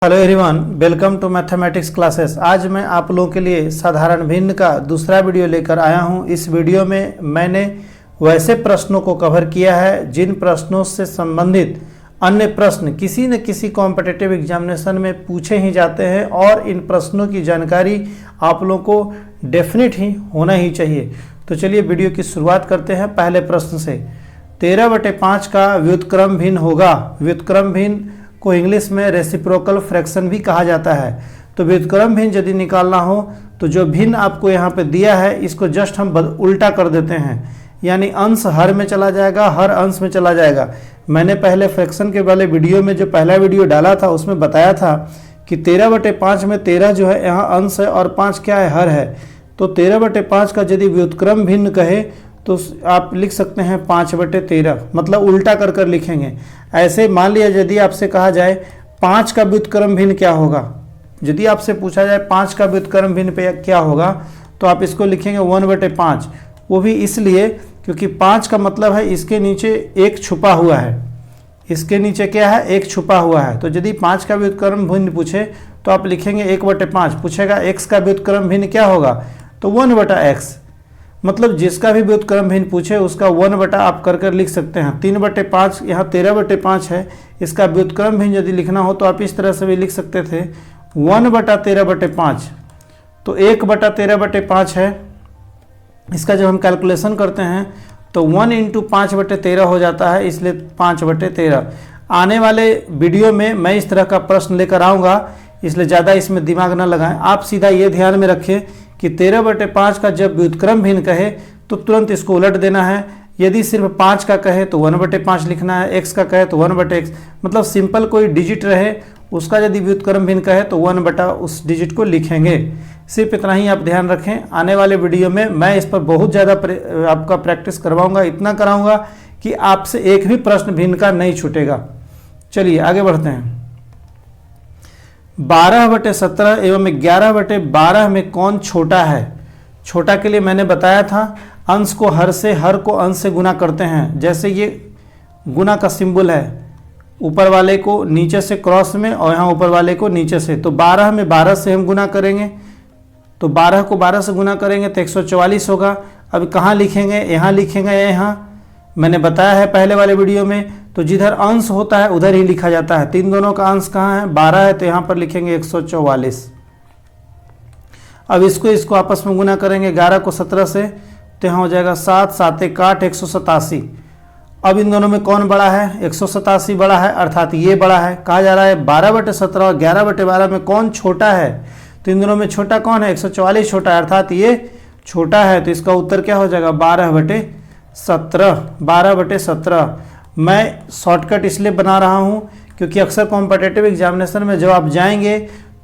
Hello everyone, welcome to mathematics classes. आज मैं आप लोगों के लिए साधारण भिन्न का दूसरा वीडियो लेकर आया हूं। इस वीडियो में मैंने वैसे प्रश्नों को कवर किया है जिन प्रश्नों से संबंधित अन्य प्रश्न किसी न किसी कॉम्पिटिटिव एग्जामिनेशन में पूछे ही जाते हैं और इन प्रश्नों की जानकारी आप लोगों को डेफिनेट ही होना ही चाहिए। तो चलिए वीडियो की शुरुआत करते हैं पहले प्रश्न से। 13/5 का व्युत्क्रम भिन्न होगा। व्युत्क्रम भिन्न को इंग्लिश में रेसिप्रोकल फ्रैक्शन भी कहा जाता है। तो व्युत्क्रम भिन्न यदि निकालना हो तो जो भिन्न आपको यहाँ पे दिया है इसको जस्ट हम उल्टा कर देते हैं, यानी अंश हर में चला जाएगा, हर अंश में चला जाएगा। मैंने पहले फ्रैक्शन के वाले वीडियो में जो पहला वीडियो डाला था उसमें बताया था कि 13/5 में 13 जो है यहाँ अंश है और 5 क्या है, हर है। तो 13/5 का यदि व्युत्क्रम भिन्न कहे तो आप लिख सकते हैं 5/13, मतलब उल्टा कर कर लिखेंगे। ऐसे मान लिया यदि आपसे कहा जाए 5 का व्युत्क्रम भिन्न क्या होगा, यदि आपसे पूछा जाए 5 का व्युत्क्रम भिन्न पे क्या होगा तो आप इसको लिखेंगे 1/5। वो भी इसलिए क्योंकि 5 का मतलब है इसके नीचे एक छुपा हुआ है। इसके नीचे क्या है, एक छुपा हुआ है। तो यदि 5 का व्युत्क्रम भिन्न पूछे तो आप लिखेंगे 1/5। पूछेगा x का व्युत्क्रम भिन्न क्या होगा तो 1/x, मतलब जिसका भी व्युत्क्रम भिन्न पूछे उसका 1 आप कर कर लिख सकते हैं। 3/5 यहाँ 13/5 है, इसका व्युत्क्रम भिन्न यदि लिखना हो तो आप इस तरह से भी लिख सकते थे 1/13/5। तो 1/13/5 है। इसका जब हम कैलकुलेशन करते हैं तो 1 × 5/13 हो जाता है, इसलिए 5/13। आने वाले वीडियो में मैं इस तरह का प्रश्न लेकर आऊँगा, इसलिए ज़्यादा इसमें दिमाग न लगाएं। आप सीधा ये ध्यान में रखें कि 13/5 का जब व्युत्क्रम भिन्न कहे तो तुरंत इसको उलट देना है। यदि सिर्फ 5 का कहे तो 1/5 लिखना है, x का कहे तो 1/x, मतलब सिंपल कोई डिजिट रहे उसका यदि व्युत्क्रम भिन्न कहे तो 1 उस डिजिट को लिखेंगे। सिर्फ इतना ही आप ध्यान रखें। आने वाले वीडियो में मैं इस पर बहुत ज़्यादा आपका प्रैक्टिस करवाऊँगा, इतना कराऊँगा कि आपसे एक भी प्रश्न भिन्न का नहीं छूटेगा। चलिए आगे बढ़ते हैं। 12/17 एवं 11/12 में कौन छोटा है। छोटा के लिए मैंने बताया था अंश को हर से, हर को अंश से गुना करते हैं। जैसे ये गुना का सिंबल है, ऊपर वाले को नीचे से क्रॉस में और यहाँ ऊपर वाले को नीचे से। तो 12 में 12 से हम गुना करेंगे, तो 12 को 12 से गुना करेंगे तो 144 होगा। अब कहाँ लिखेंगे, यहाँ लिखेंगे या यहाँ। मैंने बताया है पहले वाले वीडियो में, तो जिधर अंश होता है उधर ही लिखा जाता है। तीन दोनों का अंश कहाँ है, 12 है, तो यहाँ पर लिखेंगे 144। अब इसको आपस में गुना करेंगे 11 को 17 से, तो यहाँ हो जाएगा 7, 7 × 8 187। अब इन दोनों में कौन बड़ा है, 187 बड़ा है, अर्थात ये बड़ा है। कहा जा रहा है 12/17 और 11/12 में कौन छोटा है। तो इन दोनों में छोटा कौन है, 144 छोटा है, अर्थात ये छोटा है। तो इसका उत्तर क्या हो जाएगा 12/17। 12/17 मैं शॉर्टकट इसलिए बना रहा हूँ क्योंकि अक्सर कॉम्पिटिटिव एग्जामिनेशन में जब आप जाएंगे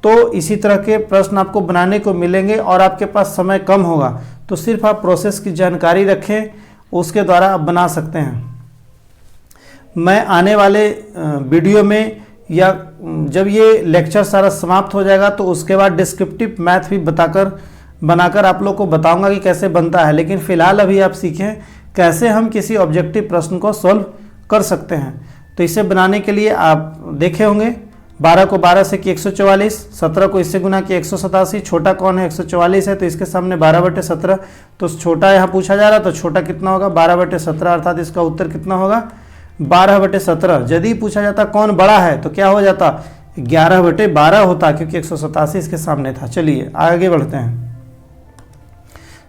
तो इसी तरह के प्रश्न आपको बनाने को मिलेंगे और आपके पास समय कम होगा। तो सिर्फ आप प्रोसेस की जानकारी रखें, उसके द्वारा आप बना सकते हैं। मैं आने वाले वीडियो में या जब ये लेक्चर सारा समाप्त हो जाएगा तो उसके बाद डिस्क्रिप्टिव मैथ भी बनाकर आप लोग को बताऊंगा कि कैसे बनता है। लेकिन फिलहाल अभी आप सीखें कैसे हम किसी ऑब्जेक्टिव प्रश्न को सॉल्व कर सकते हैं। तो इसे बनाने के लिए आप देखे होंगे 12 को 12 से कि 144, 17 को इससे गुना किया 187। छोटा कौन है, 144 है, तो इसके सामने 12/17। तो छोटा यहाँ पूछा जा रहा, तो छोटा कितना होगा 12/17, अर्थात इसका उत्तर कितना होगा 12/17। यदि पूछा जाता कौन बड़ा है तो क्या हो जाता 11/12 होता, क्योंकि 187 इसके सामने था। चलिए आगे बढ़ते हैं।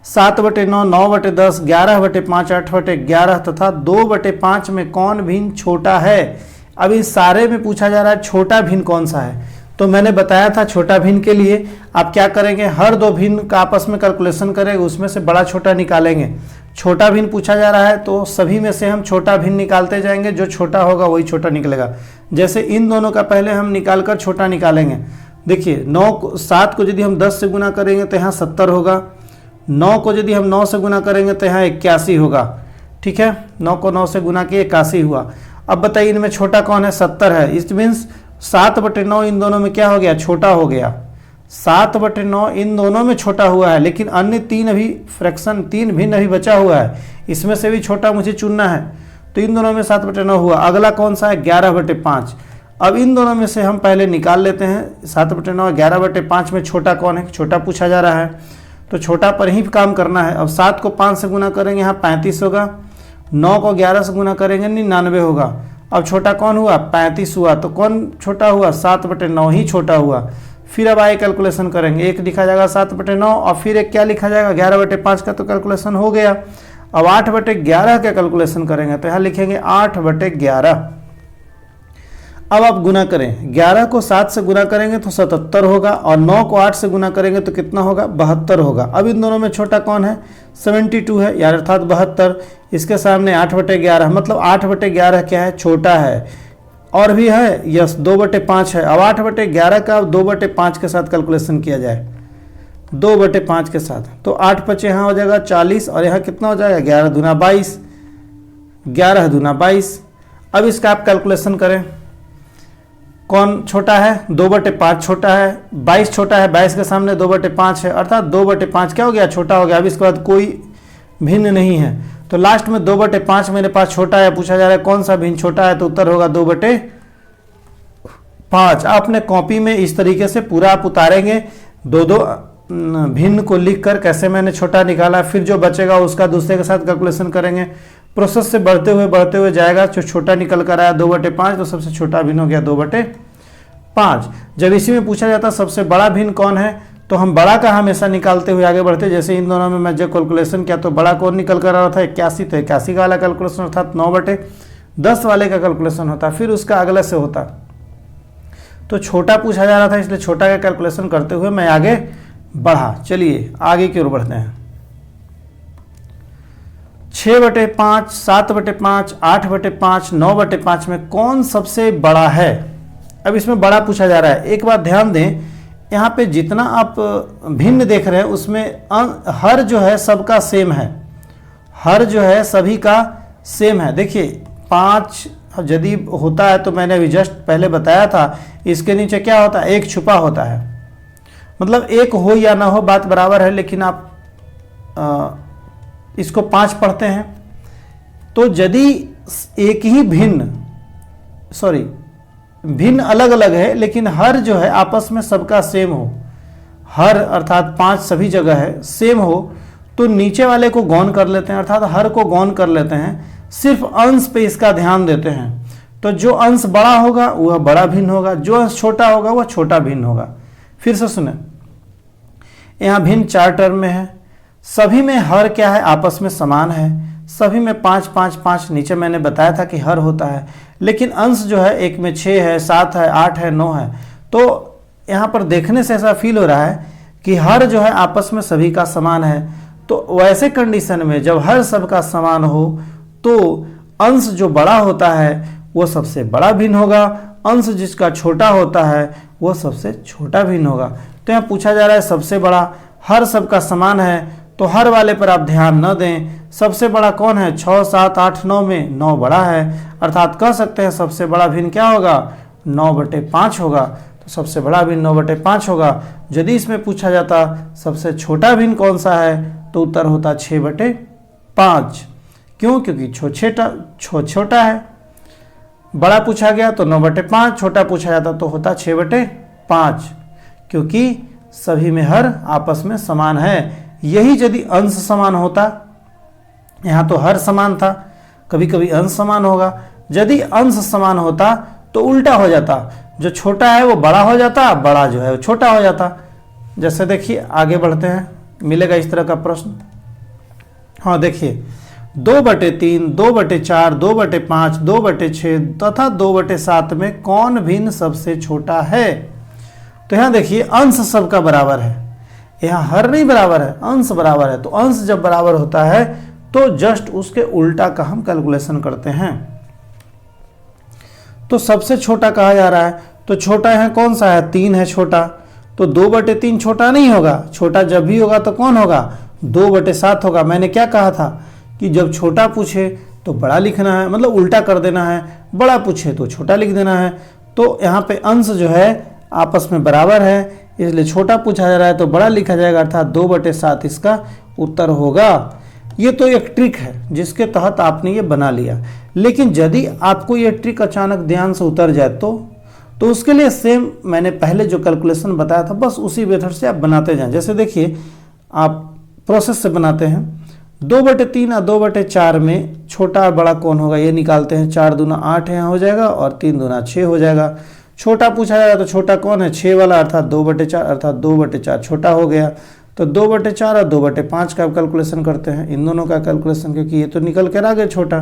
7/9, 9/10, 11/5, 8/11 तथा 2/5 में कौन भिन्न छोटा है। अब इस सारे में पूछा जा रहा है छोटा भिन्न कौन सा है। तो मैंने बताया था छोटा भिन्न के लिए आप क्या करेंगे, हर दो भिन्न का आपस में कैलकुलेशन करेंगे, उसमें से बड़ा छोटा निकालेंगे। छोटा भिन्न पूछा जा रहा है तो सभी में से हम छोटा भिन्न निकालते जाएंगे, जो छोटा होगा वही छोटा निकलेगा। जैसे इन दोनों का पहले हम निकाल कर छोटा निकालेंगे। देखिए 7 को यदि हम 10 से गुना करेंगे तो यहाँ 70 होगा। 9 को यदि हम 9 से गुना करेंगे तो यहाँ 81 होगा। ठीक है, 9 को 9 से गुना किए 81 हुआ। अब बताइए इनमें छोटा कौन है, 70 है। इट मीन्स 7/9 इन दोनों में क्या हो गया, छोटा हो गया। 7/9 इन दोनों में छोटा हुआ है, लेकिन अन्य 3 अभी फ्रैक्शन 3 भिन्न अभी बचा हुआ है, इसमें से भी छोटा मुझे चुनना है। तो इन दोनों में 7/9 हुआ। अगला कौन सा है 11/5। अब इन दोनों में से हम पहले निकाल लेते हैं 7/9 11/5 में छोटा कौन है, छोटा पूछा जा रहा है, तो छोटा पर ही काम करना है। अब 7 को 5 से गुना करेंगे, यहाँ 35 होगा, 9 को 11 से गुना करेंगे 99 होगा। अब छोटा कौन हुआ, 35 हुआ, तो कौन छोटा हुआ, 7/9 ही छोटा हुआ। फिर अब आगे कैलकुलेशन करेंगे, एक लिखा जाएगा 7/9 और फिर एक क्या लिखा जाएगा 11/5 का, तो कैलकुलेशन हो गया। अब 8/11 का कैलकुलेशन करेंगे, तो यहाँ लिखेंगे 8/11। अब आप गुना करें, 11 को 7 से गुना करेंगे तो 77 होगा और 9 को 8 से गुना करेंगे तो कितना होगा, 72 होगा। अब इन दोनों में छोटा कौन है, 72 है, यार अर्थात 72। इसके सामने 8/11, मतलब 8/11 क्या है, छोटा है। और भी है, यस 2/5 है। अब 8/11 का 2/5 के साथ कैलकुलेशन किया जाए, 2/5 के साथ, तो 8 5 यहाँ हो जाएगा 40 और यहाँ कितना हो जाएगा 11 दूना 22, 11 दूना 22। अब इसका आप कैलकुलेशन करें, कौन छोटा है, 2/5 छोटा है, 22 छोटा है, 22 के सामने 2/5 है, अर्थात 2/5 क्या हो गया, छोटा हो गया। अब इसके बाद कोई भिन्न नहीं है, तो लास्ट में 2/5 मेरे पास छोटा है, पूछा जा रहा है कौन सा भिन्न छोटा है, तो उत्तर होगा 2/5। आपने कॉपी में इस तरीके से पूरा आप उतारेंगे, दो भिन्न को लिखकर कैसे मैंने छोटा निकाला, फिर जो बचेगा उसका दूसरे के साथ कैलकुलेशन करेंगे। प्रोसेस से बढ़ते हुए जाएगा, जो छोटा निकल कर आया 2/5, तो सबसे छोटा भिन्न हो गया 2/5। जब इसी में पूछा जाता सबसे बड़ा भिन्न कौन है, तो हम बड़ा का हमेशा निकालते हुए आगे बढ़ते। जैसे इन दोनों में मैं जब कैलकुलेशन किया तो बड़ा कौन निकल कर आ रहा था 81, तो 81 का वाला कैलकुलेशन अर्थात 9/10 वाले का कैलकुलेशन होता, फिर उसका अगले से होता। तो छोटा पूछा जा रहा था, इसलिए छोटा का कैलकुलेशन करते हुए मैं आगे बढ़ा। चलिए आगे की ओर बढ़ते हैं। 6/5, 7/5, 8/5, 9/5 में कौन सबसे बड़ा है। अब इसमें बड़ा पूछा जा रहा है। एक बात ध्यान दें, यहाँ पे जितना आप भिन्न देख रहे हैं उसमें हर जो है सबका सेम है, हर जो है सभी का सेम है। देखिए 5 यदि होता है तो मैंने अभी जस्ट पहले बताया था, इसके नीचे क्या होता है, एक छुपा होता है, मतलब एक हो या ना हो बात बराबर है। लेकिन आप इसको 5 पढ़ते हैं तो यदि एक ही भिन्न अलग अलग है लेकिन हर जो है आपस में सबका सेम हो, हर अर्थात 5 सभी जगह है सेम हो, तो नीचे वाले को गौण कर लेते हैं, अर्थात हर को गौण कर लेते हैं, सिर्फ अंश पे इसका ध्यान देते हैं। तो जो अंश बड़ा होगा वह बड़ा भिन्न होगा, जो अंश छोटा होगा वह छोटा भिन्न होगा। फिर से सुने, यहाँ भिन्न 4 टर्म में है, सभी में हर क्या है, आपस में समान है, सभी में 5 5 5, नीचे मैंने बताया था कि हर होता है, लेकिन अंश जो है एक में 6 है, 7 है, 8 है, 9 है। तो यहाँ पर देखने से ऐसा फील हो रहा है कि हर जो है आपस में सभी का समान है। तो वैसे कंडीशन में जब हर सबका समान हो तो अंश जो बड़ा होता है वो सबसे बड़ा भिन्न होगा, अंश जिसका छोटा होता है वो सबसे छोटा भिन्न होगा। तो यहाँ पूछा जा रहा है सबसे बड़ा, हर सबका समान है, तो हर वाले पर आप ध्यान न दें। सबसे बड़ा कौन है, 6 7 8 9 में 9 बड़ा है, अर्थात कह सकते हैं सबसे बड़ा भिन्न क्या होगा, 9/5 होगा। तो सबसे बड़ा भिन्न 9/5 होगा। यदि इसमें पूछा जाता सबसे छोटा भिन्न कौन सा है, तो उत्तर होता 6/5। क्यों, क्योंकि छोटा है। बड़ा पूछा गया तो 9/5, छोटा पूछा जाता तो होता 6/5, क्योंकि सभी में हर आपस में समान है। यही यदि अंश समान होता, यहाँ तो हर समान था, कभी कभी अंश समान होगा, यदि अंश समान होता तो उल्टा हो जाता, जो छोटा है वो बड़ा हो जाता, बड़ा जो है वो छोटा हो जाता। जैसे देखिए आगे बढ़ते हैं, मिलेगा इस तरह का प्रश्न। हाँ देखिए, 2/3, 2/4, 2/5, 2/6 तथा 2/7 में कौन भिन्न सबसे छोटा है। तो यहाँ देखिए अंश सबका बराबर है, यहाँ हर नहीं बराबर है, अंश बराबर है। तो अंश जब बराबर होता है तो जस्ट उसके उल्टा का हम कैलकुलेशन करते हैं। तो सबसे छोटा कहा जा रहा है, तो छोटा यहाँ कौन सा है, 3 है छोटा, तो 2/3 छोटा नहीं होगा, छोटा जब भी होगा तो कौन होगा, 2/7 होगा। मैंने क्या कहा था कि जब छोटा पूछे तो बड़ा लिखना है, मतलब उल्टा कर देना है, बड़ा पूछे तो छोटा लिख देना है। तो यहाँ पे अंश जो है आपस में बराबर है, इसलिए छोटा पूछा जा रहा है तो बड़ा लिखा जाएगा, अर्थात 2/7 इसका उत्तर होगा। ये तो एक ट्रिक है जिसके तहत आपने ये बना लिया, लेकिन यदि आपको ये ट्रिक अचानक ध्यान से उतर जाए तो उसके लिए सेम मैंने पहले जो कैलकुलेशन बताया था बस उसी मेथड से आप बनाते जाएं। जैसे देखिए आप प्रोसेस से बनाते हैं, 2/3 और 2/4 में छोटा और बड़ा कौन होगा ये निकालते हैं। 4 दूना 8 यहाँ हो जाएगा और 3 दूना 6 हो जाएगा। छोटा पूछा जाएगा तो छोटा कौन है, 6 वाला, अर्थात 2/4, अर्थात 2/4 छोटा हो गया। तो 2/4 और 2/5 का कैलकुलेशन करते हैं, इन दोनों का कैलकुलेशन, क्योंकि ये तो निकल कर आ गया छोटा।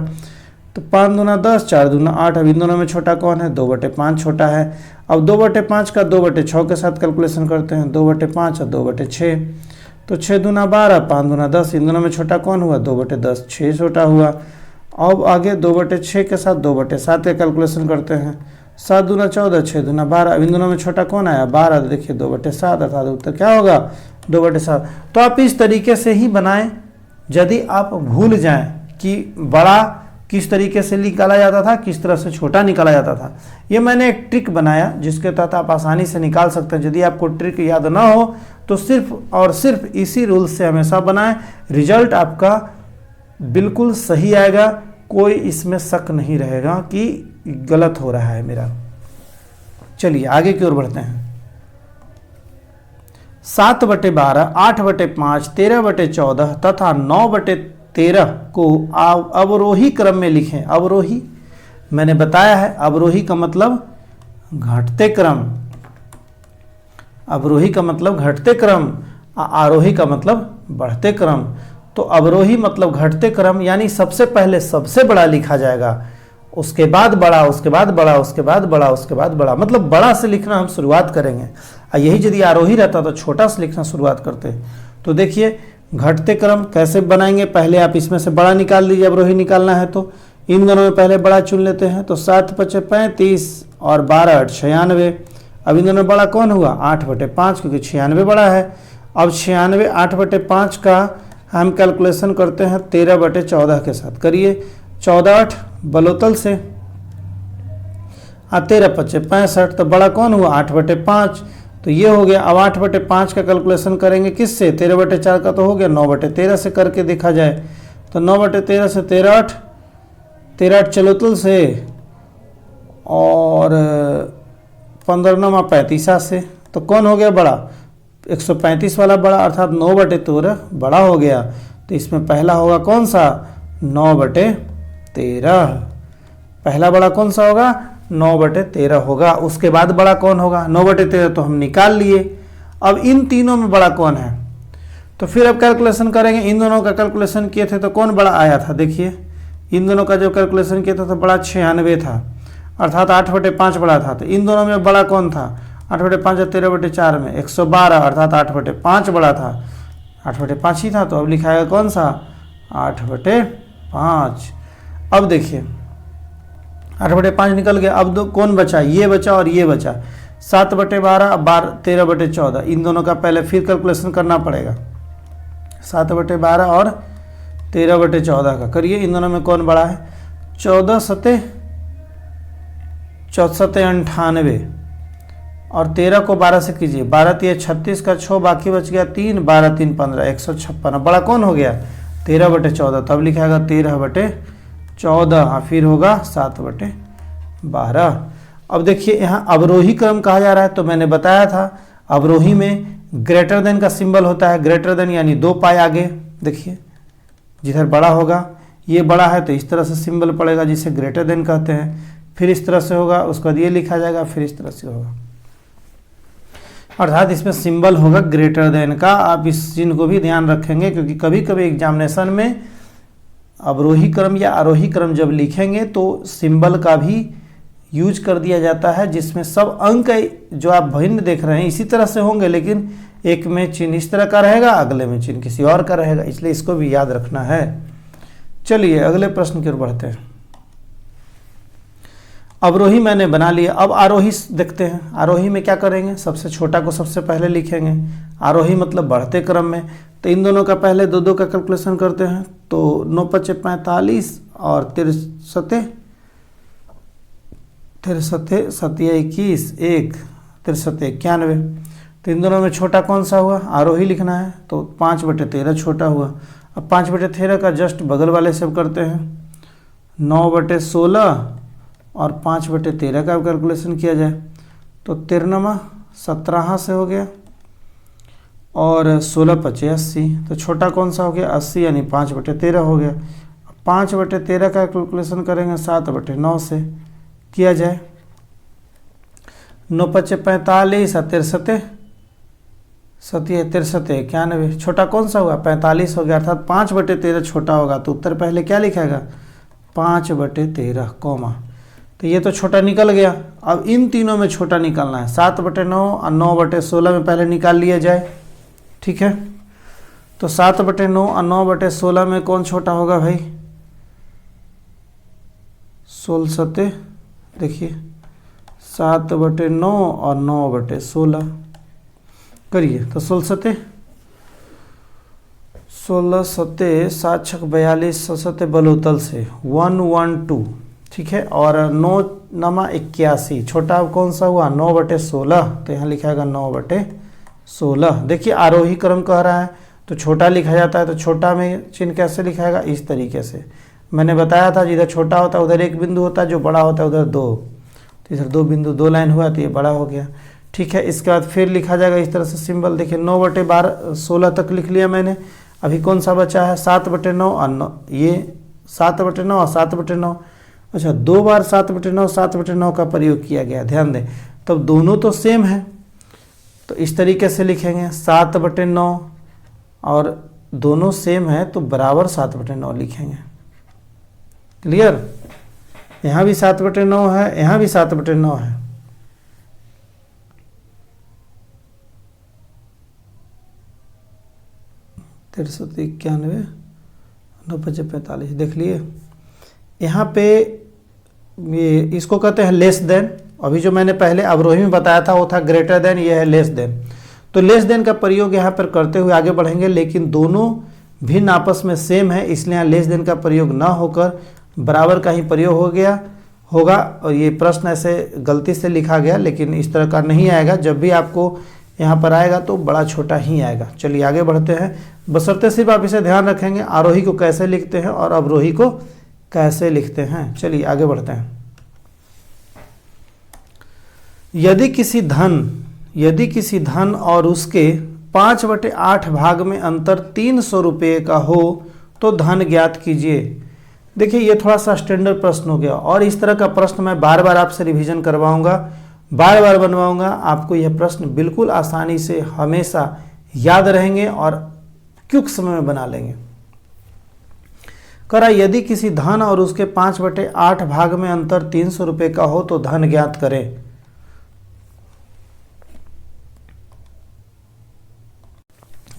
तो 5 दूना 10, 4 दूना 8, अब इन दोनों में छोटा कौन है, 2/5 छोटा है। अब 2/5 का 2/6 के साथ कैलकुलेशन करते हैं, 2/5 और 2/6, तो 6 दूना 12, 5 दूना 10, इन दोनों में छोटा कौन हुआ, 2/10, 6 छोटा हुआ। अब आगे 2/6 के साथ 2/7 का कैलकुलेशन करते हैं, 7 दूना 14, 6 दूना 12, अब इन दोनों में छोटा कौन आया, 12, तो देखिए 2/7, अर्थात उत्तर क्या होगा, 2/7। तो आप इस तरीके से ही बनाएं। यदि आप भूल जाएं कि बड़ा किस तरीके से निकाला जाता था, किस तरह से छोटा निकाला जाता था, ये मैंने एक ट्रिक बनाया जिसके तहत आप आसानी से निकाल सकते हैं। यदि आपको ट्रिक याद ना हो तो सिर्फ और सिर्फ इसी रूल से हमेशा बनाएं, रिजल्ट आपका बिल्कुल सही आएगा, कोई इसमें शक नहीं रहेगा कि गलत हो रहा है मेरा। चलिए आगे की ओर बढ़ते हैं। 7/12, 8/5, 13/14 तथा 9/13 को अवरोही क्रम में लिखें। अवरोही मैंने बताया है, अवरोही का मतलब घटते क्रम, अवरोही का मतलब घटते क्रम, आरोही का मतलब बढ़ते क्रम। तो अवरोही मतलब घटते क्रम, यानी सबसे पहले सबसे बड़ा लिखा जाएगा, उसके बाद बड़ा, उसके बाद बड़ा, उसके बाद बड़ा, उसके बाद बड़ा, मतलब बड़ा से लिखना हम शुरुआत करेंगे। यही यदि आरोही रहता तो छोटा से लिखना शुरुआत करते। तो देखिए घटते क्रम कैसे बनाएंगे, पहले आप इसमें से बड़ा निकाल लीजिए, अवरोही निकालना है तो इन दोनों में पहले बड़ा चुन लेते हैं। तो 7×5 = 35 और 12×8 = 96। अब इन दोनों में बड़ा कौन हुआ, 8/5, क्योंकि 96 बड़ा है। अब 96 8/5 का हम कैलकुलेशन करते हैं 13/14 के साथ, करिए। 14×8 बलोतल से, 13×5 = 65, तो बड़ा कौन हुआ, 8/5, तो ये हो गया। अब 8/5 का कैलकुलेशन करेंगे किससे, 13/4 का तो हो गया, 9/13 से करके देखा जाए तो 9/13 से 13×8, 13×8 चलोतल से, और 15×9 = 35 से, तो कौन हो गया बड़ा, 135 वाला बड़ा, अर्थात 9/13 बड़ा हो गया। तो इसमें पहला होगा कौन सा, 9/13, पहला बड़ा कौन सा होगा, 9/13 होगा। उसके बाद बड़ा कौन होगा, 9/13 तो हम निकाल लिए। अब इन तीनों में बड़ा कौन है, तो फिर अब कैलकुलेशन करेंगे। इन दोनों का कैलकुलेशन किए थे तो कौन बड़ा आया था, देखिए इन दोनों का जो कैलकुलेशन किया था तो बड़ा 96 था, अर्थात 8/5 बड़ा था। तो इन दोनों में बड़ा कौन था, 8/5 और 13/4 में 112, अर्थात 8/5 बड़ा था, 8/5 ही था। तो अब लिखाएगा कौन सा, 8/5। अब देखिए 8/5 निकल गया। अब दो कौन बचा, ये बचा और ये बचा, 7/12, 13/14, इन दोनों का पहले फिर कैलकुलेशन करना पड़ेगा। 7/12 और 13/14 का करिए, इन दोनों में कौन बड़ा है, 14×7 = 98, और 13 को 12 से कीजिए, 12×3 = 36 का 6, बाकी बच गया 3, 12×3 = 15, 156, बड़ा कौन हो गया, 13/14। तब लिखाएगा 13/14, फिर होगा 7/12। अब देखिए यहाँ अवरोही क्रम कहा जा रहा है, तो मैंने बताया था अवरोही में ग्रेटर देन का सिंबल होता है, ग्रेटर देन यानी 2 पाई आगे, देखिए जिधर बड़ा होगा, ये बड़ा है तो इस तरह से सिंबल पड़ेगा जिसे ग्रेटर देन कहते हैं, फिर इस तरह से होगा, उसके बाद ये लिखा जाएगा, फिर इस तरह से होगा, अर्थात इसमें सिंबल होगा ग्रेटर देन का। आप इस चिन्ह को भी ध्यान रखेंगे, क्योंकि कभी कभी एग्जामिनेशन में अवरोही क्रम या आरोही क्रम जब लिखेंगे तो सिंबल का भी यूज कर दिया जाता है, जिसमें सब अंक जो आप भिन्न देख रहे हैं इसी तरह से होंगे, लेकिन एक में चिन्ह इस तरह का रहेगा, अगले में चिन्ह किसी और का रहेगा, इसलिए इसको भी याद रखना है। चलिए अगले प्रश्न की ओर बढ़ते हैं। अवरोही मैंने बना लिया, अब आरोही देखते हैं। आरोही में क्या करेंगे, सबसे छोटा को सबसे पहले लिखेंगे, आरोही मतलब बढ़ते क्रम में। तो इन दोनों का पहले 2-2 का कैलकुलेशन करते हैं, तो 9×5 = 45 और 13×7 = 21, 1 13×7 = 91। तो इन दोनों में छोटा कौन सा हुआ, आरोही लिखना है, तो 5/13 छोटा हुआ। अब 5/13 का जस्ट बगल वाले सब करते हैं, 9/16 और 5/13 का कैलकुलेशन किया जाए, तो 13 17 से हो गया और 16 5 80, तो छोटा कौन सा हो गया 80, यानी 5/13 हो गया। 5/13 का कैलकुलेशन करेंगे 7/9 से किया जाए। 9 5 45 और 63 63 91, छोटा कौन सा हुआ 45 हो गया, अर्थात 5/13 छोटा होगा, तो उत्तर पहले क्या लिखेगा 5/13 कॉमा। तो ये तो छोटा निकल गया। अब इन तीनों में छोटा निकालना है, 7/9 और 9/16 में पहले निकाल लिया जाए, ठीक है। तो 7/9 और 9/16 में कौन छोटा होगा भाई, 16 7, देखिए 7/9 और 9/16 करिए, तो 16 7 16 7 7 6 42 7 बलोतल से 112, ठीक है। और 9 9 81, छोटा कौन सा हुआ 9/16, तो यहाँ लिखाएगा 9/16। देखिए आरोही क्रम कह रहा है तो छोटा लिखा जाता है, तो छोटा में चिन्ह कैसे लिखाएगा, इस तरीके से मैंने बताया था, जिधर छोटा होता है उधर एक बिंदु होता है, जो बड़ा होता है उधर 2, तो इधर 2 बिंदु 2 लाइन हुआ तो ये बड़ा हो गया, ठीक है। इसके बाद फिर लिखा जाएगा इस तरह से सिंबल, देखिए 9/16 तक लिख लिया मैंने। अभी कौन सा बचा है 7/9 और 9, ये 7/9 और 7/9, अच्छा 2 बार 7/9 7/9 का प्रयोग किया गया, ध्यान दें। तब दोनों तो सेम है, तो इस तरीके से लिखेंगे 7/9, और दोनों सेम है तो बराबर 7/9 लिखेंगे। क्लियर, यहाँ भी 7/9 है, यहाँ भी 7/9 है। तिरसठ 91 9 5 45, देख लिए। यहाँ पे ये इसको कहते हैं लेस देन। अभी जो मैंने पहले अवरोही में बताया था वो था ग्रेटर देन, ये है लेस देन। तो लेस देन का प्रयोग यहाँ पर करते हुए आगे बढ़ेंगे, लेकिन दोनों भिन्न आपस में सेम है, इसलिए यहाँ लेस देन का प्रयोग ना होकर बराबर का ही प्रयोग होगा। और ये प्रश्न ऐसे गलती से लिखा गया, लेकिन इस तरह का नहीं आएगा। जब भी आपको यहाँ पर आएगा तो बड़ा छोटा ही आएगा। चलिए आगे बढ़ते हैं, बशर्ते सिर्फ आप इसे ध्यान रखेंगे आरोही को कैसे लिखते हैं और अवरोही को कैसे लिखते हैं। चलिए आगे बढ़ते हैं। यदि किसी धन और उसके 5/8 भाग में अंतर 300 रुपये का हो तो धन ज्ञात कीजिए। देखिए ये थोड़ा सा स्टैंडर्ड प्रश्न हो गया, और इस तरह का प्रश्न मैं बार बार आपसे रिवीजन करवाऊंगा, बार बार बनवाऊंगा। आपको यह प्रश्न बिल्कुल आसानी से हमेशा याद रहेंगे और क्विक समय में बना लेंगे। करा यदि किसी धन और उसके 5/8 भाग में अंतर 300 रुपये का हो तो धन ज्ञात करें।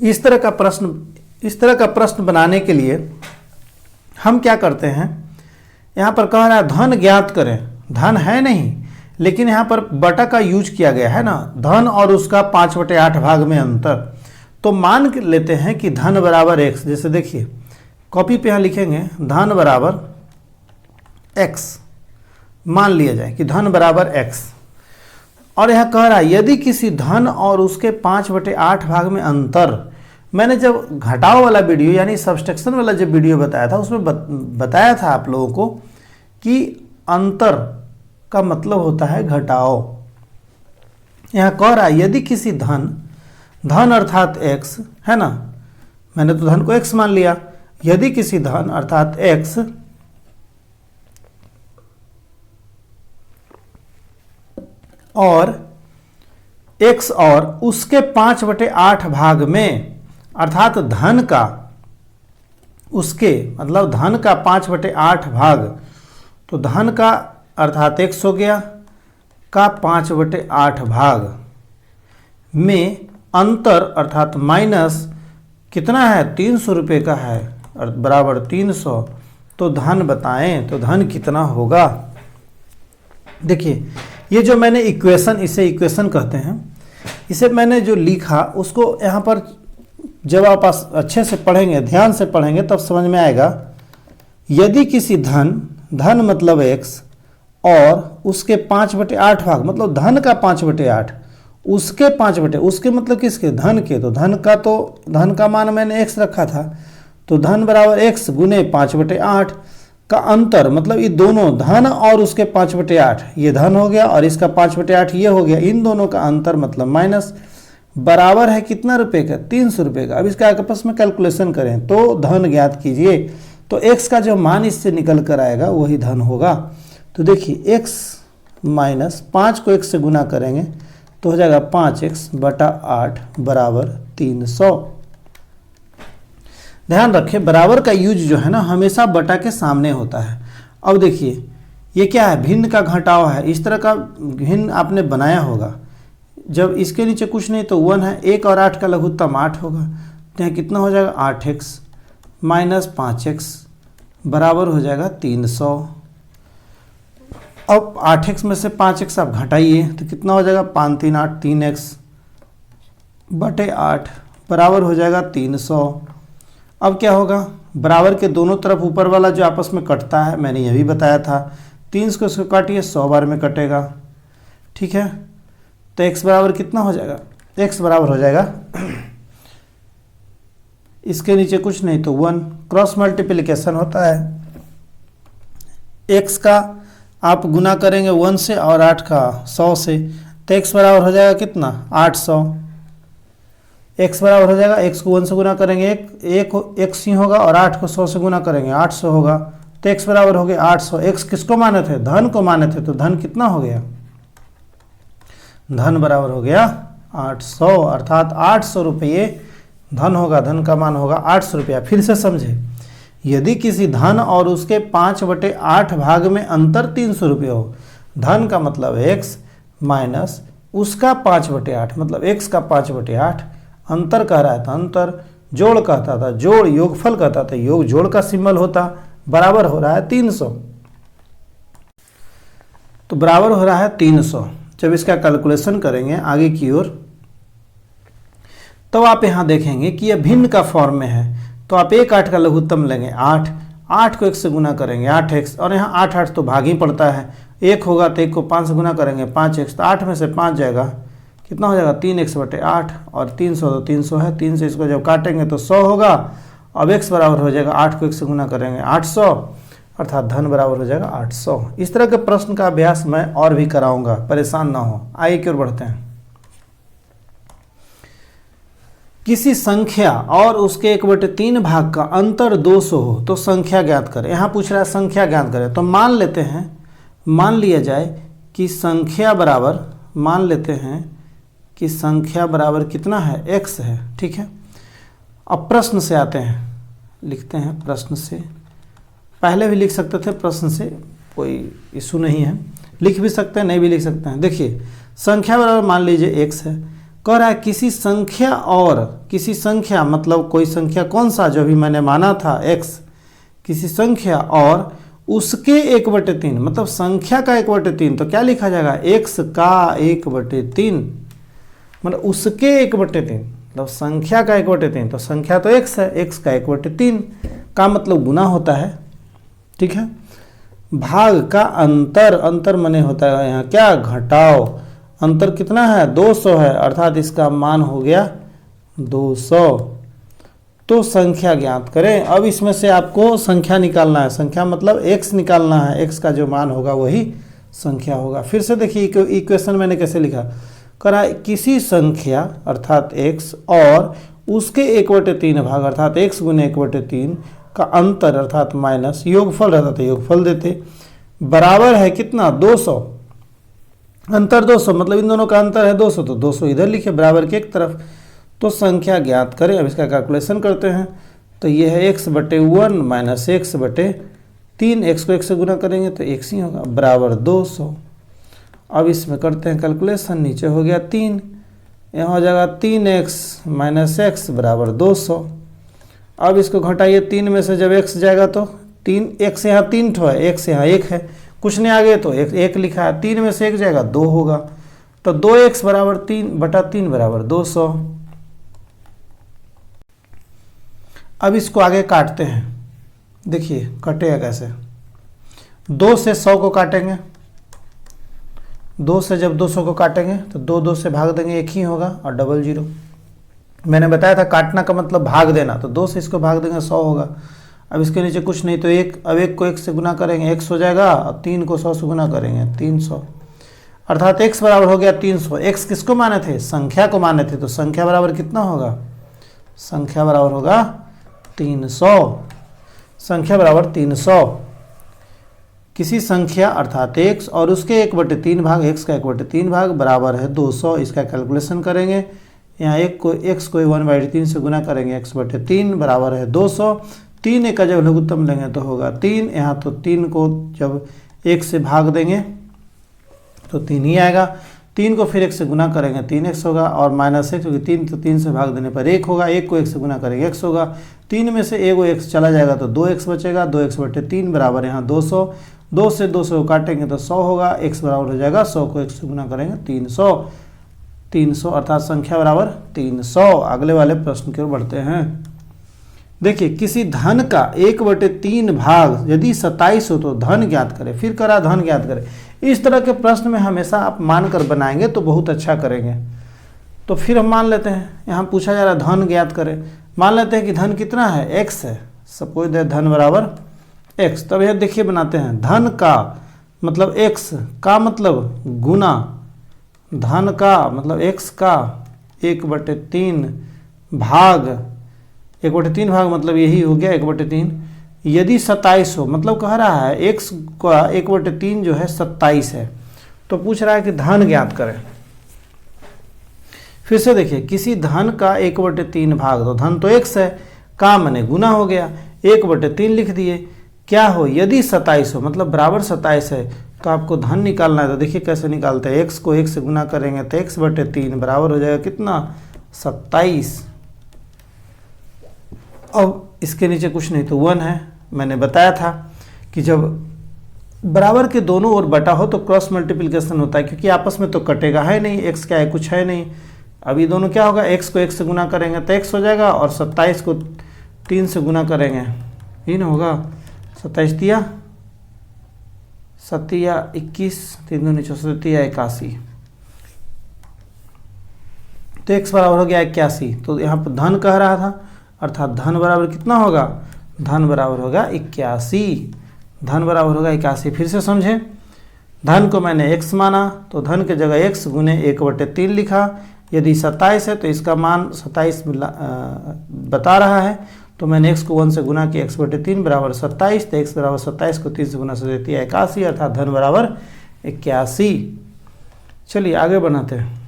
इस तरह का प्रश्न बनाने के लिए हम क्या करते हैं, यहाँ पर कह रहा है धन ज्ञात करें। धन है नहीं, लेकिन यहाँ पर बटा का यूज किया गया है ना, धन और उसका 5/8 भाग में अंतर। तो मान लेते हैं कि धन बराबर x, जैसे देखिए कॉपी पे यहाँ लिखेंगे धन बराबर x, मान लिया जाए कि धन बराबर x। और यहाँ कह रहा है यदि किसी धन और उसके 5/8 भाग में अंतर, मैंने जब घटाव वाला वीडियो यानी सब्सट्रैक्शन वाला जब वीडियो बताया था उसमें बताया था आप लोगों को कि अंतर का मतलब होता है घटाव। यहाँ कह रहा है यदि किसी धन अर्थात x है ना, मैंने तो धन को x मान लिया, यदि किसी धन अर्थात x और उसके 5/8 भाग में, अर्थात धन का उसके मतलब धन का 5/8 भाग, तो धन का अर्थात x हो गया का 5/8 भाग में अंतर अर्थात माइनस कितना है 300 रुपये का है बराबर 300, तो धन बताएं, तो धन कितना होगा। देखिए ये जो मैंने इक्वेशन, इसे इक्वेशन कहते हैं, इसे मैंने जो लिखा उसको यहाँ पर जब आप अच्छे से पढ़ेंगे, ध्यान से पढ़ेंगे तब समझ में आएगा। यदि किसी धन मतलब x और उसके 5/8 भाग मतलब धन का 5/8, उसके 5/8, उसके मतलब किसके, धन के, तो धन का मान मैंने x रखा था, तो धन बराबर x गुने 5/8, का अंतर, मतलब ये दोनों धन और उसके 5/8, ये धन हो गया और इसका 5/8 ये हो गया, इन दोनों का अंतर मतलब माइनस, बराबर है कितना रुपए का, 300 रुपये का। अब इसका आपस में कैलकुलेशन करें तो धन ज्ञात कीजिए, तो x का जो मान इससे निकल कर आएगा वही धन होगा। तो देखिए x माइनस 5 को x से गुना करेंगे तो हो जाएगा 5x/8 बराबर 300। ध्यान रखें बराबर का यूज जो है ना हमेशा बटा के सामने होता है। अब देखिए ये क्या है, भिन्न का घटाव है, इस तरह का भिन्न आपने बनाया होगा। जब इसके नीचे कुछ नहीं तो 1 है, 1 और 8 का लघुत्तम 8 होगा, तो यहाँ कितना हो जाएगा 8x माइनस 5x बराबर हो जाएगा 300। अब 8x में से 5x आप घटाइए तो कितना हो जाएगा 5 3 8 3x बटे 8 बराबर हो जाएगा 300। अब क्या होगा, बराबर के दोनों तरफ ऊपर वाला जो आपस में कटता है, मैंने यह भी बताया था, 3 को इसको काटिए 100 बार में कटेगा, ठीक है। तो x बराबर कितना हो जाएगा, x बराबर हो जाएगा इसके नीचे कुछ नहीं तो 1, क्रॉस मल्टीप्लिकेशन होता है, x का आप गुना करेंगे 1 से और 8 का 100 से, तो x बराबर हो जाएगा कितना 800। x बराबर हो जाएगा, x को 1 से गुना करेंगे एक x ही होगा और 8 को 100 से गुना करेंगे 800 होगा, तो x बराबर हो गया 800। x किसको माने थे, धन को माने थे, तो धन कितना हो गया, धन बराबर हो गया 800, अर्थात 800 रुपये धन होगा, धन का मान होगा 800 रुपया। फिर से समझे, यदि किसी धन और उसके 5/8 भाग में अंतर 300 रुपये हो, धन का मतलब x माइनस उसका 5/8 मतलब x का 5/8, अंतर कह रहा था अंतर, जोड़ कहता था जोड़, योगफल कहता था योग, जोड़ का सिंबल होता, बराबर हो रहा है 300। तो बराबर हो रहा है 300। जब इसका कैलकुलेशन करेंगे आगे की ओर तो आप यहां देखेंगे कि यह भिन्न का फॉर्म में है, तो आप 1 8 का लघुत्तम लेंगे 8, 8 को 1 से गुना करेंगे 8x, और यहाँ 8 8 तो भाग ही पड़ता है, 1 होगा तो 1 को 5 से गुना करेंगे 5x, तो 8 में से 5 जाएगा कितना हो जाएगा 3x/8, और 300 तो 300 है, 3 से इसको जब काटेंगे तो 100 होगा। अब x बराबर हो जाएगा 8 को 1 से गुना करेंगे 800, अर्थात धन बराबर हो जाएगा 800। इस तरह के प्रश्न का अभ्यास मैं और भी कराऊंगा, परेशान ना हो। आइए की ओर बढ़ते हैं। किसी संख्या और उसके 1/3 भाग का अंतर 200 हो तो संख्या ज्ञात करें। यहाँ पूछ रहा है संख्या ज्ञात करें, तो मान लेते हैं, मान लिया जाए कि संख्या बराबर, मान लेते हैं कि संख्या बराबर कितना है x है, ठीक है। अब प्रश्न से आते हैं, लिखते हैं प्रश्न से, पहले भी लिख सकते थे प्रश्न से, कोई इशू नहीं है, लिख भी सकते हैं नहीं भी लिख सकते हैं। देखिए संख्या बराबर मान लीजिए x है, कह रहा है किसी संख्या और, किसी संख्या मतलब कोई संख्या कौन सा, जो भी मैंने माना था x, किसी संख्या और उसके 1/3 मतलब संख्या का 1/3, तो क्या लिखा जाएगा x का 1/3 मतलब उसके 1/3 मतलब संख्या का 1/3, तो संख्या तो x है, x का 1/3 का मतलब गुना होता है, ठीक है। भाग का अंतर, अंतर माने होता है यहाँ क्या, घटाव, अंतर कितना है 200 है, अर्थात इसका मान हो गया 200। तो संख्या ज्ञात करें। अब इसमें से आपको संख्या निकालना है, संख्या मतलब x निकालना है, x का जो मान होगा वही संख्या होगा। फिर से देखिए इक्वेशन मैंने कैसे लिखा, करा किसी संख्या अर्थात x और उसके 1/3 भाग अर्थात x गुने 1/3 का अंतर अर्थात माइनस, योगफल रहता था योगफल देते, बराबर है कितना 200, अंतर 200 मतलब इन दोनों का अंतर है 200, तो 200 इधर लिखे बराबर के एक तरफ। तो संख्या ज्ञात करें। अब इसका कैलकुलेशन करते हैं, तो ये है x/1 माइनस x/3, x को 1 से गुना करेंगे तो x ही होगा, बराबर 200। अब इसमें करते हैं कैलकुलेशन, नीचे हो गया 3, यहाँ हो जाएगा 3x माइनस x बराबर 200। अब इसको घटाइए, 3 में से जब x जाएगा तो 3, x यहाँ 3 ठो है, x यहाँ 1 है, कुछ नहीं आगे तो 1 लिखा है, 3 में से 1 जाएगा 2 होगा, तो 2x बराबर 3/3 बराबर 200। अब इसको आगे काटते हैं, देखिए कटेगा कैसे, 2 से 100 को काटेंगे, 2 से जब 200 को काटेंगे तो 2 से भाग देंगे 1 ही होगा और डबल 0। मैंने बताया था काटना का मतलब भाग देना, तो 2 से इसको भाग देंगे 100 होगा। अब इसके नीचे कुछ नहीं तो एक, अब एक को एक से गुना करेंगे x हो जाएगा, और 3 को 100 से गुना करेंगे 300, अर्थात x बराबर हो गया 300। x किसको माने थे? संख्या को माने थे, तो संख्या बराबर कितना होगा? संख्या बराबर होगा 300। संख्या बराबर 300। किसी संख्या अर्थात x और उसके 1/3 भाग, x का 1/3 भाग बराबर है 200। इसका कैलकुलेशन करेंगे, यहाँ एक को x को 1/3 से गुना करेंगे, x/3 बराबर है 200। 3 का जब लघुत्तम लेंगे तो होगा 3, यहाँ तो 3 को जब 1 से भाग देंगे तो 3 ही आएगा। 3 को फिर 1 से गुना करेंगे 3x होगा, और -1 क्योंकि 3 तो 3 से भाग देने पर 1 होगा, 1 को 1 से गुना करेंगे x होगा। 3 में से एगो x चला जाएगा तो 2x बचेगा, 2x/3 बराबर यहाँ 200। 2 से 200 को काटेंगे तो 100 होगा, x बराबर हो जाएगा 100 को 1 से गुना करेंगे 300। 300 अर्थात संख्या बराबर 300। अगले वाले प्रश्न की ओर बढ़ते हैं। देखिए, किसी धन का 1/3 भाग यदि 27 हो तो धन ज्ञात करें। फिर करा धन ज्ञात करें। इस तरह के प्रश्न में हमेशा आप मानकर बनाएंगे तो बहुत अच्छा करेंगे। तो फिर हम मान लेते हैं, यहाँ पूछा जा रहा है धन ज्ञात करें। मान लेते हैं कि धन कितना है? x है। सपोज दैट धन बराबर x। तब यह देखिए बनाते हैं, धन का मतलब x का मतलब गुना, धन का मतलब x का 1/3 भाग, 1/3 भाग मतलब यही हो गया 1/3। यदि 27 हो, मतलब कह रहा है x का 1/3 जो है 27 है, तो पूछ रहा है कि धन ज्ञात करें। फिर से देखिए, किसी धन का 1/3 भाग, तो धन तो x है, का माने गुना हो गया, 1/3 लिख दिए। क्या हो? यदि 27 हो, मतलब बराबर 27 है, तो आपको धन निकालना है। तो देखिए कैसे निकालते हैं, x को 1 से गुना करेंगे तो x/3 बराबर हो जाएगा कितना? 27। अब इसके नीचे कुछ नहीं तो 1 है। मैंने बताया था कि जब बराबर के दोनों ओर बटा हो तो क्रॉस मल्टीप्लिकेशन होता है, क्योंकि आपस में तो कटेगा है नहीं, x क्या है? कुछ है नहीं। अब ये दोनों क्या होगा? x को 1 से गुना करेंगे तो x हो जाएगा, और 27 को 3 से गुना करेंगे, ही ना होगा। 27 दिया 7 या 21, 3 दूनी 64 या 81, तो x बराबर हो गया 81। तो यहाँ पर धन कह रहा था, अर्थात धन बराबर कितना होगा? धन बराबर होगा 81। धन बराबर होगा 81। फिर से समझे, धन को मैंने x माना तो धन के जगह x गुने 1/3 लिखा। यदि 27 है तो इसका मान 27 बता रहा है, तो मैंने x को 1 से गुना किया, x/3 बराबर 27। तो x बराबर 27 को 3 से गुना से देती है 81, अर्थात धन बराबर 81। चलिए आगे बनाते हैं।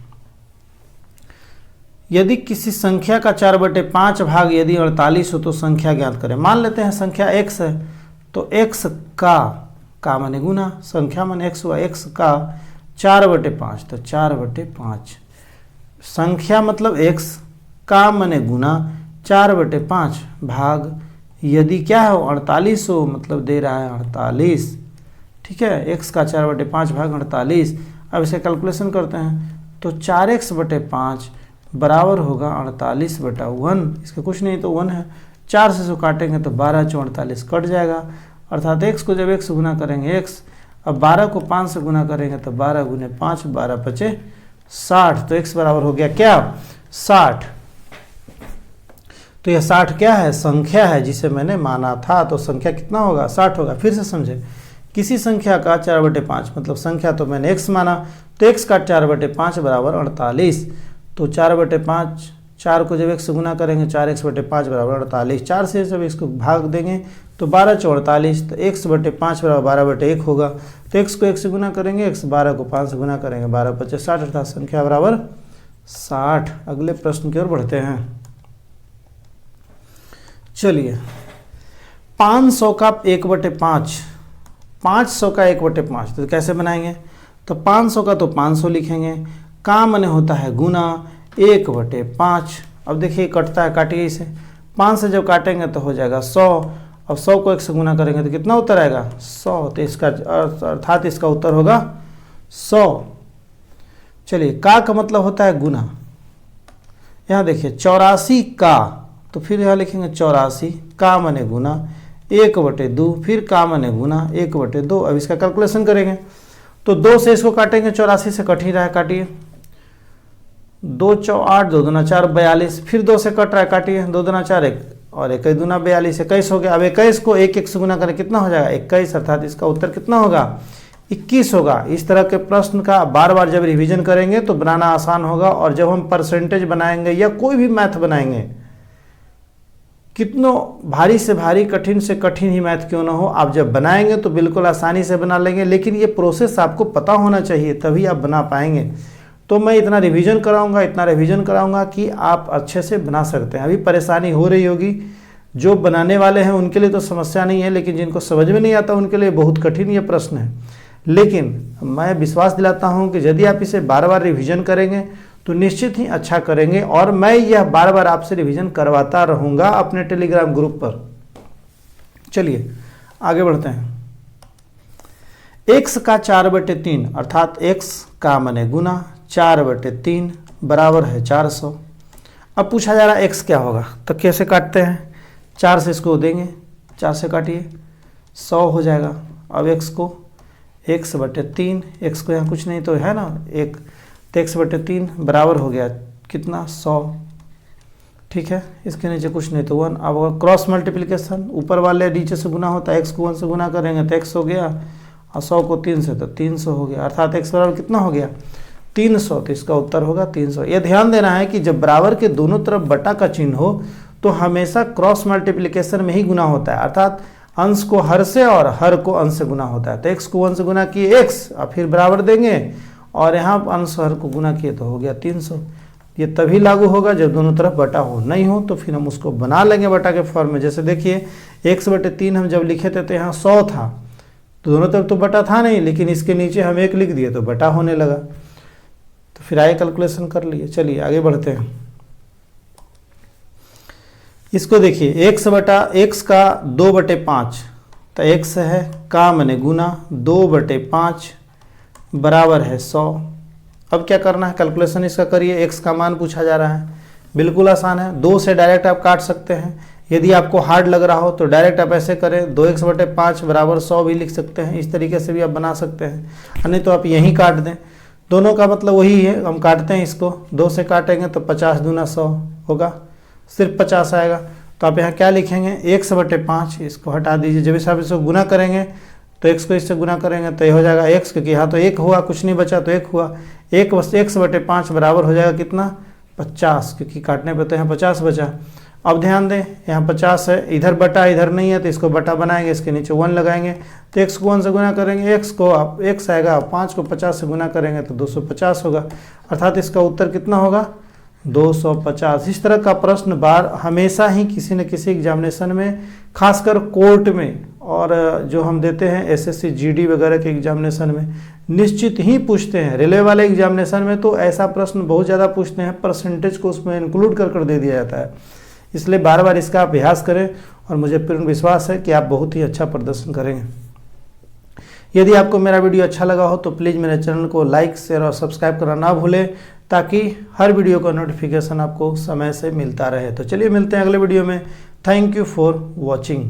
यदि किसी संख्या का 4/5 भाग यदि 48 हो तो संख्या ज्ञात करें। मान लेते हैं संख्या x है, तो x का माने गुना, संख्या माने x हुआ, x का 4/5, तो 4/5 संख्या मतलब x का माने गुना 4/5 भाग यदि क्या हो? 48 हो, मतलब दे रहा है 48। ठीक है, x का 4/5 भाग 48। अब इसे कैलकुलेशन करते हैं, तो 4x/5 बराबर होगा 48/1। इसका कुछ नहीं तो 1 है। 4 से काटेंगे तो 12 × 48 कट जाएगा, अर्थात x को जब 1 से गुना करेंगे x, अब 12 को 5 से गुना करेंगे तो 12 गुने 5, 12 × 60। तो x बराबर हो गया क्या? 60। तो यह 60 क्या है? संख्या है जिसे मैंने माना था। तो संख्या कितना होगा? 60 होगा। फिर से समझे, किसी संख्या का 4/5, मतलब संख्या तो मैंने x माना, तो x का 4/5 बराबर 48। तो 4/5, 4 को जब 1 से गुना करेंगे 4x/5 बराबर 48। 4 से जब इसको भाग देंगे तो 12 × 48, तो x/5 बराबर 12/1 होगा। तो x को 1 से गुना करेंगे, x 12 को 5 से गुना करेंगे, 12 × 5 60, अर्थात संख्या बराबर 60। अगले प्रश्न की ओर बढ़ते हैं। चलिए, 500 का 1/5, 500 का 1/5 तो कैसे बनाएंगे? तो 500 का तो 500 लिखेंगे, का माने होता है गुना 1/5। अब देखिए कटता है, काटिए इसे। 5 से जब काटेंगे तो हो जाएगा 100। अब 100 को 1 से गुना करेंगे तो कितना उत्तर आएगा? 100। तो इसका अर्थात इसका उत्तर होगा 100। चलिए, का मतलब होता है गुना। यहाँ देखिए 84 का, तो फिर यहाँ लिखेंगे 84, का माने गुना 1/2, फिर का माने गुना 1/2। अब इसका कैलकुलेशन करेंगे तो 2 से इसको काटेंगे, 84 से कट ही रहा है, काटिए। 2 × 8, 2 × 4 42, फिर 2 से कट रहा है, काटिए। 2 × 4 1, और 21 दूना 42, 21 हो गया। अब 21 को 1 से गुना करें कितना हो जाएगा 21, अर्थात इसका उत्तर कितना होगा 21 होगा। इस तरह के प्रश्न का बार बार जब रिवीजन करेंगे तो बनाना आसान होगा। और जब हम परसेंटेज बनाएंगे या कोई भी मैथ बनाएंगे, कितनों भारी से भारी, कठिन से कठिन ही मैथ क्यों ना हो, आप जब बनाएंगे तो बिल्कुल आसानी से बना लेंगे। लेकिन ये प्रोसेस आपको पता होना चाहिए, तभी आप बना पाएंगे। तो मैं इतना रिवीजन कराऊंगा कि आप अच्छे से बना सकते हैं। अभी परेशानी हो रही होगी, जो बनाने वाले हैं उनके लिए तो समस्या नहीं है, लेकिन जिनको समझ में नहीं आता उनके लिए बहुत कठिन ये प्रश्न है। लेकिन मैं विश्वास दिलाता हूँ कि यदि आप इसे बार बार रिवीजन करेंगे तो निश्चित ही अच्छा करेंगे। और मैं यह बार बार आपसे रिवीजन करवाता रहूँगा अपने टेलीग्राम ग्रुप पर। चलिए आगे बढ़ते हैं। x का 4/3 अर्थात x का माने गुना 4/3 बराबर है 400। अब पूछा जा रहा है x क्या होगा, तो कैसे काटते हैं, 4 से इसको देंगे, 4 से काटिए 100 हो जाएगा। अब x को x/3, x को यहाँ कुछ नहीं तो है ना 1, तो x/3 बराबर हो गया कितना 100। ठीक है, इसके नीचे कुछ नहीं तो 1। अब क्रॉस मल्टीप्लिकेशन, ऊपर वाले नीचे से गुना होता है, x को 1 से गुना करेंगे तो x हो गया, और 100 को 3 से तो 300 हो गया, अर्थात x बराबर कितना हो गया 300। तो इसका उत्तर होगा 300। यह ध्यान देना है कि जब बराबर के दोनों तरफ बटा का चिन्ह हो तो हमेशा क्रॉस मल्टीप्लिकेशन में ही गुना होता है, अर्थात अंश को हर से और हर को अंश से गुना होता है। तो x को 1 से गुना किए x, और फिर बराबर देंगे, और यहाँ अंश हर को गुना किए तो हो गया 300। ये तभी लागू होगा जब दोनों तरफ बटा हो, नहीं हो तो फिर हम उसको बना लेंगे बटा के फॉर्म में। जैसे देखिए x/3 हम जब लिखे थे तो यहाँ 100 था, तो दोनों तरफ तो बटा था नहीं, लेकिन इसके नीचे हम 1 लिख दिए तो बटा होने लगा। तो फिर आगे कैलकुलेशन कर लिए। चलिए आगे बढ़ते हैं। इसको देखिए x का 2/5, तो x है का माने गुना 2/5 बराबर है 100। अब क्या करना है, कैलकुलेशन इसका करिए। x का मान पूछा जा रहा है, बिल्कुल आसान है, 2 से डायरेक्ट आप काट सकते हैं। यदि आपको हार्ड लग रहा हो तो डायरेक्ट आप ऐसे करें, 2x/5 बराबर 100 भी लिख सकते हैं, इस तरीके से भी आप बना सकते हैं। नहीं तो आप यहीं काट दें, दोनों का मतलब वही है। हम काटते हैं इसको, 2 से काटेंगे तो 50 दूना 100 होगा, सिर्फ 50 आएगा। तो आप यहाँ क्या लिखेंगे, x/5, इसको हटा दीजिए। जब इस आप इसको गुना करेंगे तो x को इससे गुना करेंगे तो ये हो जाएगा x, क्योंकि यहाँ तो 1 हुआ, कुछ नहीं बचा तो 1 हुआ। 1x/5 बराबर हो जाएगा कितना 50, क्योंकि काटने पर तो यहाँ 50 बचा। अब ध्यान दें, यहाँ 50 है, इधर बटा इधर नहीं है, तो इसको बटा बनाएंगे, इसके नीचे 1 लगाएंगे। तो x को 1 से गुना करेंगे, x को आप x आएगा, 5 को 50 से गुना करेंगे तो 250 होगा, अर्थात इसका उत्तर कितना होगा 250। इस तरह का प्रश्न बार हमेशा ही किसी न किसी एग्जामिनेशन में, खासकर कोर्ट में और जो हम देते हैं SSC GD वगैरह के एग्जामिनेशन में निश्चित ही पूछते हैं। रेलवे वाले एग्जामिनेशन में तो ऐसा प्रश्न बहुत ज़्यादा पूछते हैं, परसेंटेज को उसमें इंक्लूड कर दे दिया जाता है। इसलिए बार बार इसका अभ्यास करें और मुझे पूर्ण विश्वास है कि आप बहुत ही अच्छा प्रदर्शन करेंगे। यदि आपको मेरा वीडियो अच्छा लगा हो तो प्लीज़ मेरे चैनल को लाइक, शेयर और सब्सक्राइब करना ना भूलें, ताकि हर वीडियो का नोटिफिकेशन आपको समय से मिलता रहे। तो चलिए मिलते हैं अगले वीडियो में। Thank you for watching.